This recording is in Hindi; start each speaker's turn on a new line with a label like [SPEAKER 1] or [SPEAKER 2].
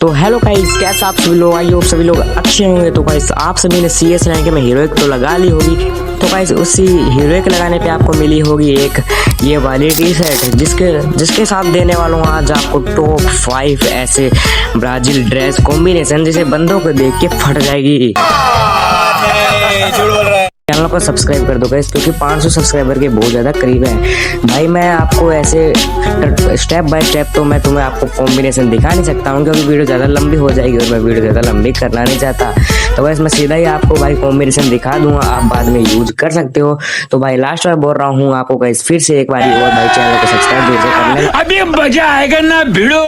[SPEAKER 1] तो हेलो गाइस, कैसे आप सभी लोग, आई होप सभी लोग अच्छे होंगे। तो गाइस आप सभी ने CS रैंक में हीरोइक तो लगा ली होगी। तो गाइस उसी हीरोइक लगाने पे आपको मिली होगी एक ये वाली टी शर्ट, जिसके साथ देने वाला हूँ आज आपको टॉप 5 ऐसे ब्राजील ड्रेस कॉम्बिनेशन जिसे बंदों को देख के फट जाएगी। चैनल को सब्सक्राइब कर दो गाइस, क्योंकि 500 सब्सक्राइबर के बहुत ज़्यादा करीब है भाई। मैं आपको ऐसे स्टेप बाय स्टेप तो मैं तुम्हें आपको कॉम्बिनेशन दिखा नहीं सकता हूँ, क्योंकि वीडियो ज़्यादा लंबी हो जाएगी और मैं वीडियो ज़्यादा लंबी करना नहीं चाहता। तो बस मैं सीधा ही आपको भाई कॉम्बिनेशन दिखा दूंगा, आप बाद में यूज कर सकते हो। तो भाई लास्ट बार बोल रहा हूँ आपको गाइस, फिर से एक बार और भाई चैनल को सब्सक्राइब जरूर कर लेना।
[SPEAKER 2] अभी मजा आएगा ना भिड़ो।